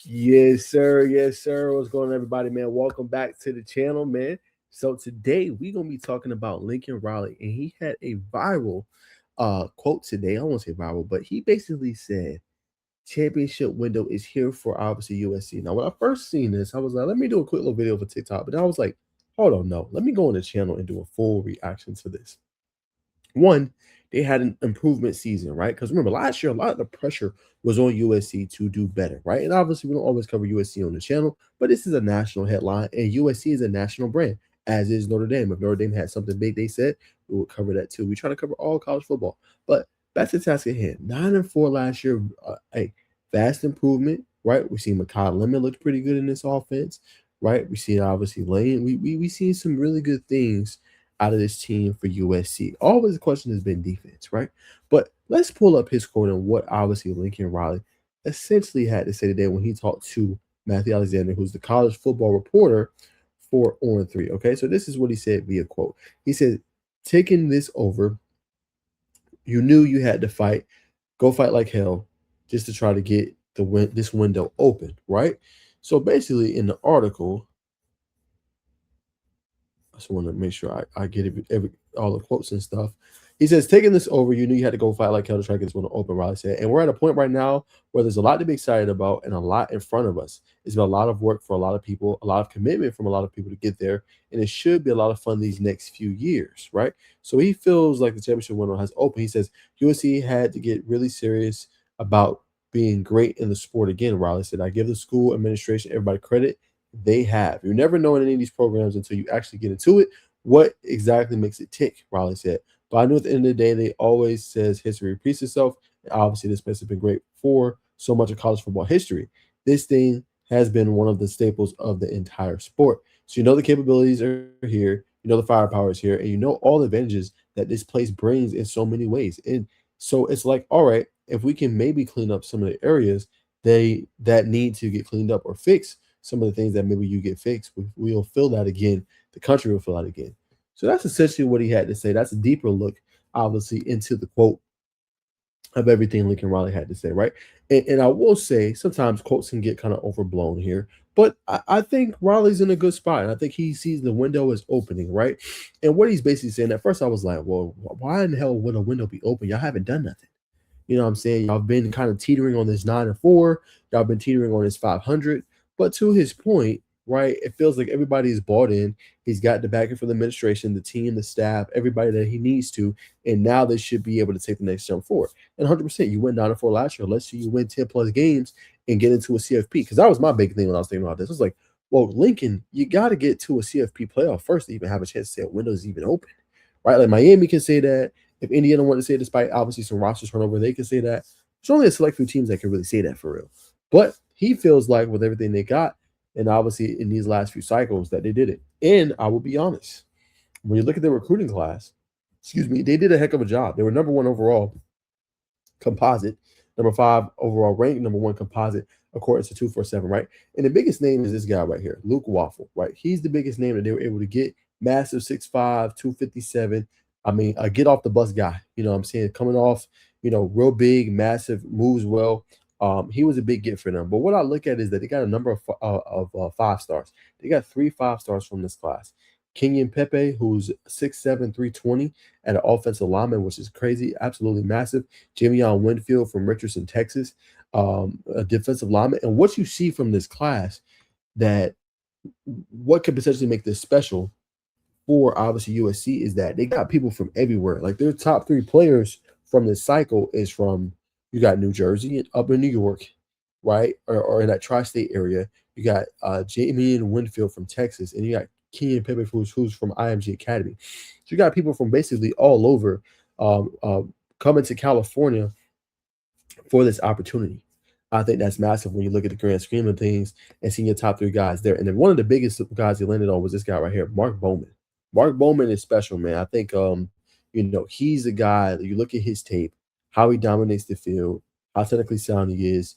Yes, sir. Yes, sir. What's going on, everybody, man? Welcome back to the channel, man. So today we're gonna be talking about Lincoln Riley, and he had a viral quote today. I won't say viral, but he basically said championship window is here for obviously USC. Now, when I first seen this, I was like, let me do a quick little video for TikTok. But then I was like, hold on, no, let me go on the channel and do a full reaction to this. One, they had an improvement season, right? Because remember, last year, a lot of the pressure was on USC to do better, right? And obviously, we don't always cover USC on the channel, but this is a national headline, and USC is a national brand, as is Notre Dame. If Notre Dame had something big, they said, we would cover that too. We try to cover all college football. But back to the task at hand. 9-4 last year, a vast improvement, right? We see Makai Lemon looked pretty good in this offense, right? We see obviously Lane. We see some really good things out of this team for USC. Always the question has been defense, right? But let's pull up his quote and what obviously Lincoln Riley essentially had to say today when he talked to Matthew Alexander, who's the college football reporter for On 3. Okay, so this is what he said via quote. He said, taking this over, you knew you had to fight, go fight like hell just to try to get this window open, right? So basically in the article, I just want to make sure I get all the quotes and stuff. He says, taking this over, you knew you had to go fight like hell to try to get this one open, Riley said. And we're at a point right now where there's a lot to be excited about and a lot in front of us. It's been a lot of work for a lot of people, a lot of commitment from a lot of people to get there. And it should be a lot of fun these next few years, right? So he feels like the championship window has opened. He says USC had to get really serious about being great in the sport again, Riley said. I give the school administration, everybody credit. They have. You never know in any of these programs until you actually get into it what exactly makes it tick, Riley said. But I know at the end of the day, they always says history repeats itself. And obviously, this place has been great for so much of college football history. This thing has been one of the staples of the entire sport. So you know the capabilities are here, you know the firepower is here, and you know all the advantages that this place brings in so many ways. And so it's like, all right, if we can maybe clean up some of the areas that need to get cleaned up or fixed, some of the things that maybe you get fixed, we'll feel that again. The country will feel that again. So that's essentially what he had to say. That's a deeper look, obviously, into the quote of everything Lincoln Riley had to say, right? And I will say sometimes quotes can get kind of overblown here, but I think Riley's in a good spot. And I think he sees the window is opening, right? And what he's basically saying, at first I was like, well, why in the hell would a window be open? Y'all haven't done nothing. You know what I'm saying? Y'all been kind of teetering on this 9-4. Y'all been teetering on this 500. But to his point, right, it feels like everybody's bought in. He's got the backing from the administration, the team, the staff, everybody that he needs to. And now they should be able to take the next jump forward. And 100%, you went 9-4 last year. Let's see you win 10 plus games and get into a CFP. Because that was my big thing when I was thinking about this. I was like, well, Lincoln, you got to get to a CFP playoff first to even have a chance to say a window's even open, right? Like Miami can say that. If Indiana wanted to say it, despite obviously some roster turnover, they can say that. There's only a select few teams that can really say that for real. But he feels like with everything they got, and obviously in these last few cycles, that they did it. And I will be honest, when you look at their recruiting class, they did a heck of a job. They were number 1 overall composite, number 5 overall ranked, number 1 composite, according to 247, right? And the biggest name is this guy right here, Luke Waffle, right? He's the biggest name that they were able to get. Massive 6'5", 257. I mean, a get off the bus guy. You know what I'm saying? Coming off, real big, massive, moves well. He was a big get for them. But what I look at is that they got a number of 5-stars. They got 3 5-stars from this class. Kenyon Pepe, who's 6'7", 320 at an offensive lineman, which is crazy, absolutely massive. Jamion Winfield from Richardson, Texas, a defensive lineman. And what you see from this class, that what could potentially make this special for obviously USC is that they got people from everywhere. Like their top 3 players from this cycle is from, you got New Jersey and up in New York, right? Or in that tri-state area. You got Jamie and Winfield from Texas, and you got Kenyon Pepe who's from IMG Academy. So you got people from basically all over coming to California for this opportunity. I think that's massive when you look at the grand scheme of things and seeing your top 3 guys there. And then one of the biggest guys he landed on was this guy right here, Mark Bowman. Mark Bowman is special, man. I think he's a guy that you look at his tape, how he dominates the field, how technically sound he is.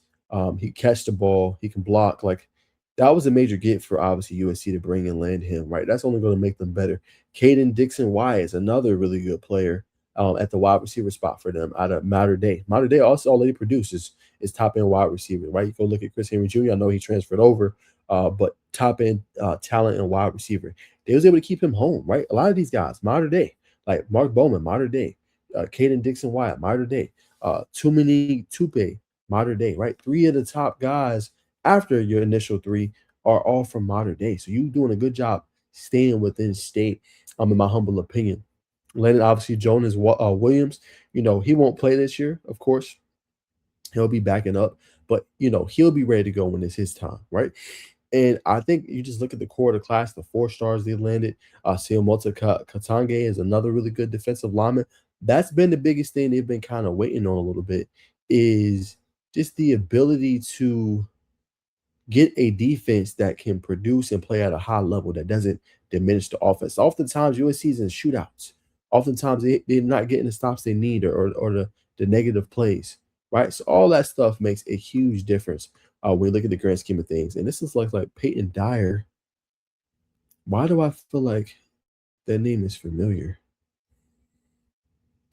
He catch the ball, he can block. Like that was a major get for obviously USC to bring and land him, right? That's only going to make them better. Caden Dixon Wyatt is another really good player at the wide receiver spot for them out of Mater Dei. Mater Dei also already produces is top end wide receiver, right? You go look at Chris Henry Jr. I know he transferred over, but top end talent and wide receiver. They was able to keep him home, right? A lot of these guys, modern day, like Mark Bowman, modern day, Caden Dixon Wyatt, modern day, too many Tupe, modern day, right? Three of the top guys after your initial three are all from modern day. So you doing a good job staying within state, in my humble opinion. Landon, obviously, Jonas Williams, he won't play this year, of course. He'll be backing up, but he'll be ready to go when it's his time, right? And I think you just look at the core of the class, the 4 stars they landed. Siomota Katange is another really good defensive lineman. That's been the biggest thing they've been kind of waiting on a little bit, is just the ability to get a defense that can produce and play at a high level that doesn't diminish the offense. Oftentimes, USC is in shootouts. Oftentimes, they're not getting the stops they need, or the negative plays, right? So all that stuff makes a huge difference when you look at the grand scheme of things. And this is like Peyton Dyer. Why do I feel like that name is familiar?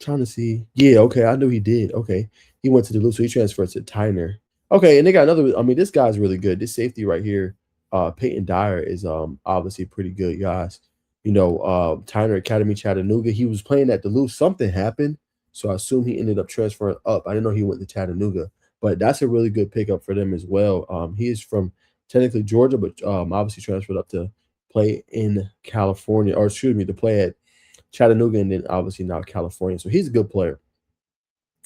Trying to see. Yeah, okay, I knew he did. Okay. He went to Duluth, so he transferred to Tyner. Okay, and they got another. I mean, this guy's really good. This safety right here, Peyton Dyer, is obviously pretty good, guys. Tyner Academy Chattanooga. He was playing at Duluth. Something happened, so I assume he ended up transferring up. I didn't know he went to Chattanooga, but that's a really good pickup for them as well. He is from technically Georgia, but obviously transferred up to play in California, or excuse me, to play at Chattanooga, and then obviously now California. So he's a good player,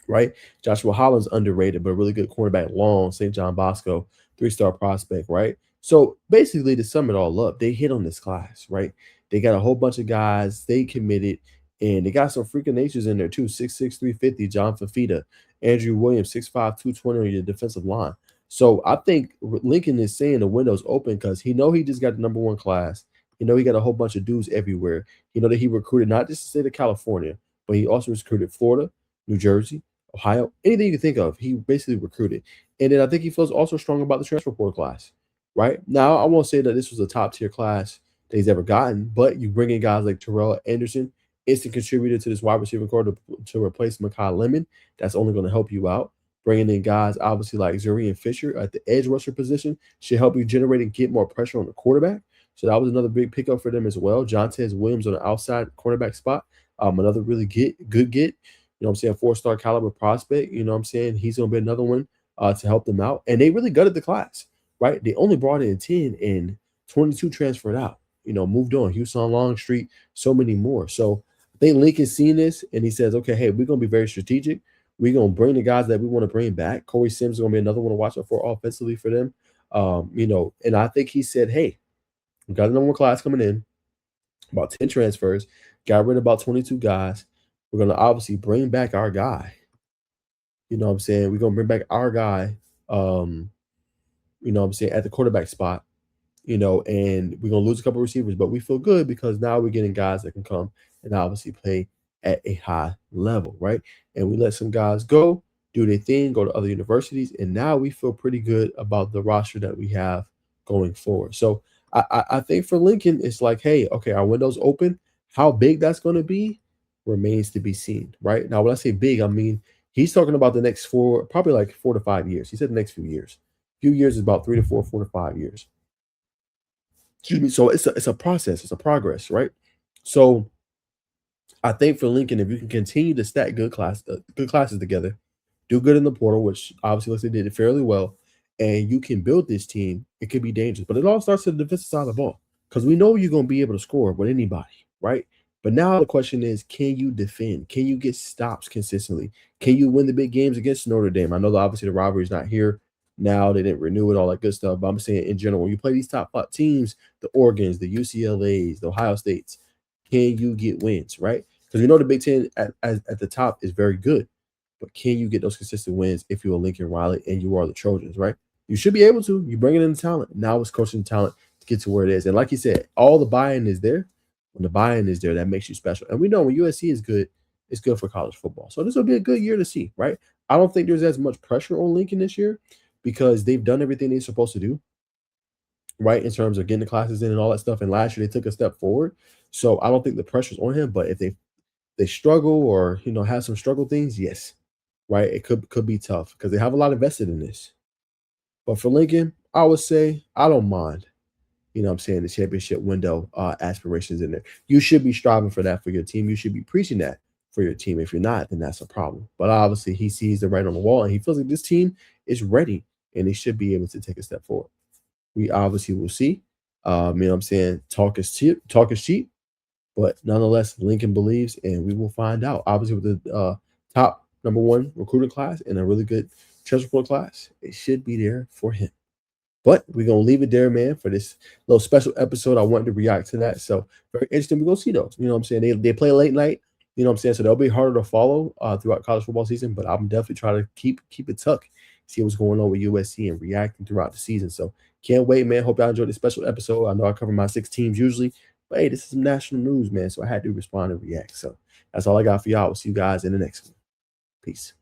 right? Joshua Holland's underrated, but a really good cornerback, long, St. John Bosco, 3-star prospect, right? So basically, to sum it all up, they hit on this class, right? They got a whole bunch of guys, they committed, and they got some freaking natures in there too. 6'6", 350, John Fafita, Andrew Williams, 6'5", 220 on your defensive line. So I think Lincoln is saying the window's open because he just got the #1 class. He got a whole bunch of dudes everywhere. That he recruited not just the state of California, but he also recruited Florida, New Jersey, Ohio, anything you can think of, he basically recruited. And then I think he feels also strong about the transfer portal class, right? Now, I won't say that this was a top tier class that he's ever gotten, but you bring in guys like Terrell Anderson, instant contributor to this wide receiver core to replace Makai Lemon. That's only going to help you out. Bringing in guys, obviously, like Zurian Fisher at the edge rusher position should help you generate and get more pressure on the quarterback. So that was another big pickup for them as well. Jontez Williams on the outside cornerback spot, another really good get. What I'm saying, 4-star caliber prospect. What I'm saying, he's gonna be another one to help them out. And they really gutted the class, right? They only brought in 10 and 22 transferred out. Moved on. Houston Longstreet, so many more. So I think Lincoln's seen this and he says, okay, hey, we're gonna be very strategic. We're gonna bring the guys that we want to bring back. Corey Sims is gonna be another one to watch out for offensively for them. And I think he said, hey, we got another one class coming in, about 10 transfers, got rid of about 22 guys. We're going to obviously bring back our guy. What I'm saying? We're going to bring back our guy, what I'm saying, at the quarterback spot, and we're going to lose a couple of receivers, but we feel good because now we're getting guys that can come and obviously play at a high level, right? And we let some guys go, do their thing, go to other universities, and now we feel pretty good about the roster that we have going forward. So I think for Lincoln, it's like, hey, okay, our window's open. How big that's going to be remains to be seen, right? Now, when I say big, I mean he's talking about the next probably like 4 to 5 years. He said the next few years. Few years is about 3 to 4, 4 to 5 years. Excuse me. So it's a process. It's a progress, right? So I think for Lincoln, if you can continue to stack good classes together, do good in the portal, which obviously looks like they did it fairly well, and you can build this team, it could be dangerous. But it all starts at the defensive side of the ball because we know you're going to be able to score with anybody, right? But now the question is, can you defend? Can you get stops consistently? Can you win the big games against Notre Dame? I know that obviously the rivalry is not here now. They didn't renew it, all that good stuff. But I'm saying in general, when you play these top teams, the Oregons, the UCLAs, the Ohio States, can you get wins, right? Because we know the Big Ten at the top is very good. But can you get those consistent wins if you're a Lincoln Riley and you are the Trojans, right? You should be able to. You bring it in the talent. Now it's coaching talent to get to where it is. And like you said, all the buy-in is there. When the buy-in is there, that makes you special. And we know when USC is good, it's good for college football. So this will be a good year to see, right? I don't think there's as much pressure on Lincoln this year because they've done everything they're supposed to do, right, in terms of getting the classes in and all that stuff. And last year they took a step forward. So I don't think the pressure's on him. But if they struggle or have some struggle things, yes, right? It could be tough because they have a lot invested in this. But for Lincoln, I would say I don't mind. You know what I'm saying, the championship window aspirations in there. You should be striving for that for your team. You should be preaching that for your team. If you're not, then that's a problem. But obviously, he sees the writing on the wall and he feels like this team is ready and they should be able to take a step forward. We obviously will see. You know what I'm saying? Talk is cheap, but nonetheless, Lincoln believes, and we will find out. Obviously, with the top number one recruiting class and a really good transfer portal class, it should be there for him. But we're gonna leave it there, man, for this little special episode. I wanted to react to that. So very interesting. We're gonna see those. You know what I'm saying? They play late night, you know what I'm saying? So they'll be harder to follow throughout college football season, but I'm definitely trying to keep it tucked, see what's going on with USC and reacting throughout the season. So can't wait, man. Hope y'all enjoyed this special episode. I know I cover my 6 teams usually, but hey, this is some national news, man. So I had to respond and react. So that's all I got for y'all. We'll see you guys in the next one. Peace.